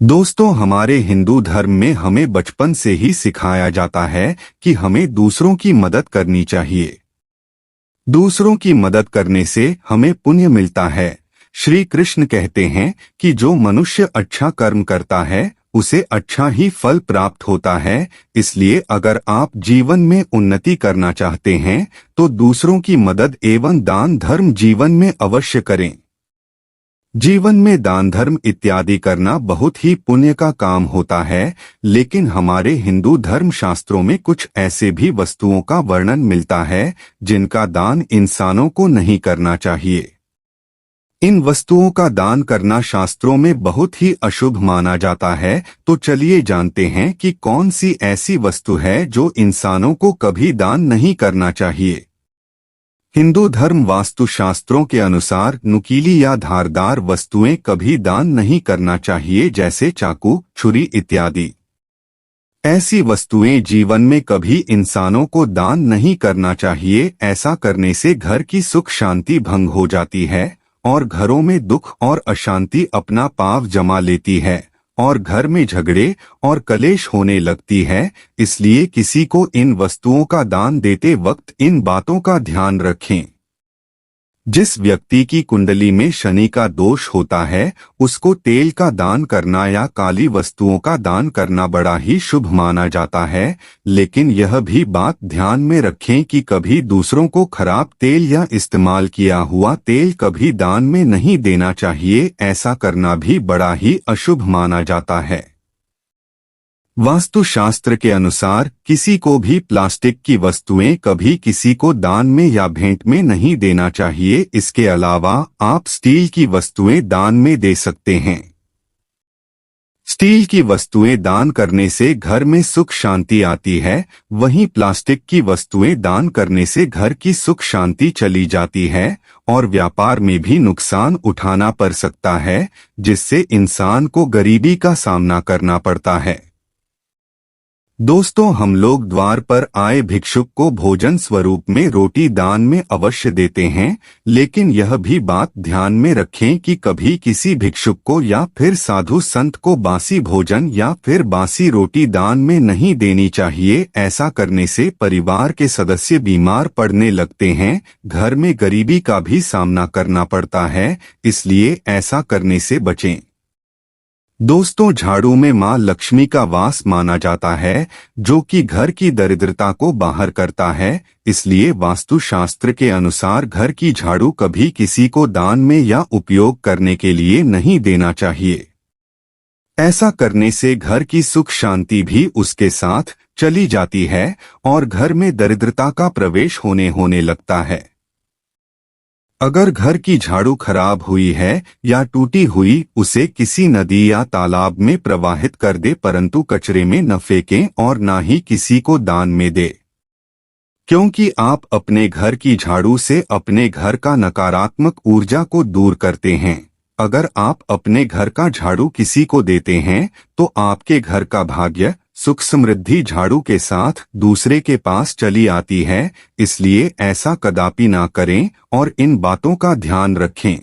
दोस्तों, हमारे हिंदू धर्म में हमें बचपन से ही सिखाया जाता है कि हमें दूसरों की मदद करनी चाहिए। दूसरों की मदद करने से हमें पुण्य मिलता है। श्री कृष्ण कहते हैं कि जो मनुष्य अच्छा कर्म करता है उसे अच्छा ही फल प्राप्त होता है। इसलिए अगर आप जीवन में उन्नति करना चाहते हैं तो दूसरों की मदद एवं दान धर्म जीवन में अवश्य करें। जीवन में दान धर्म इत्यादि करना बहुत ही पुण्य का काम होता है, लेकिन हमारे हिंदू धर्म शास्त्रों में कुछ ऐसे भी वस्तुओं का वर्णन मिलता है जिनका दान इंसानों को नहीं करना चाहिए। इन वस्तुओं का दान करना शास्त्रों में बहुत ही अशुभ माना जाता है। तो चलिए जानते हैं कि कौन सी ऐसी वस्तु है जो इंसानों को कभी दान नहीं करना चाहिए। हिंदू धर्म वास्तुशास्त्रों के अनुसार नुकीली या धारदार वस्तुएं कभी दान नहीं करना चाहिए, जैसे चाकू, छुरी इत्यादि। ऐसी वस्तुएं जीवन में कभी इंसानों को दान नहीं करना चाहिए। ऐसा करने से घर की सुख शांति भंग हो जाती है और घरों में दुख और अशांति अपना पांव जमा लेती है और घर में झगड़े और कलेश होने लगती है। इसलिए किसी को इन वस्तुओं का दान देते वक्त इन बातों का ध्यान रखें। जिस व्यक्ति की कुंडली में शनि का दोष होता है उसको तेल का दान करना या काली वस्तुओं का दान करना बड़ा ही शुभ माना जाता है। लेकिन यह भी बात ध्यान में रखें कि कभी दूसरों को खराब तेल या इस्तेमाल किया हुआ तेल कभी दान में नहीं देना चाहिए। ऐसा करना भी बड़ा ही अशुभ माना जाता है। वास्तुशास्त्र के अनुसार किसी को भी प्लास्टिक की वस्तुएं कभी किसी को दान में या भेंट में नहीं देना चाहिए। इसके अलावा आप स्टील की वस्तुएं दान में दे सकते हैं। स्टील की वस्तुएं दान करने से घर में सुख शांति आती है, वहीं प्लास्टिक की वस्तुएं दान करने से घर की सुख शांति चली जाती है और व्यापार में भी नुकसान उठाना पड़ सकता है, जिससे इंसान को गरीबी का सामना करना पड़ता है। दोस्तों, हम लोग द्वार पर आए भिक्षुक को भोजन स्वरूप में रोटी दान में अवश्य देते हैं, लेकिन यह भी बात ध्यान में रखें कि कभी किसी भिक्षुक को या फिर साधु संत को बासी भोजन या फिर बासी रोटी दान में नहीं देनी चाहिए। ऐसा करने से परिवार के सदस्य बीमार पड़ने लगते हैं, घर में गरीबी का भी सामना करना पड़ता है। इसलिए ऐसा करने से बचें। दोस्तों, झाड़ू में मां लक्ष्मी का वास माना जाता है, जो कि घर की दरिद्रता को बाहर करता है। इसलिए वास्तुशास्त्र के अनुसार घर की झाड़ू कभी किसी को दान में या उपयोग करने के लिए नहीं देना चाहिए। ऐसा करने से घर की सुख शांति भी उसके साथ चली जाती है और घर में दरिद्रता का प्रवेश होने लगता है। अगर घर की झाड़ू खराब हुई है या टूटी हुई, उसे किसी नदी या तालाब में प्रवाहित कर दे, परंतु कचरे में न फेंकें और न ही किसी को दान में दे, क्योंकि आप अपने घर की झाड़ू से अपने घर का नकारात्मक ऊर्जा को दूर करते हैं। अगर आप अपने घर का झाड़ू किसी को देते हैं तो आपके घर का भाग्य सुख समृद्धि झाड़ू के साथ दूसरे के पास चली आती है। इसलिए ऐसा कदापि ना करें और इन बातों का ध्यान रखें।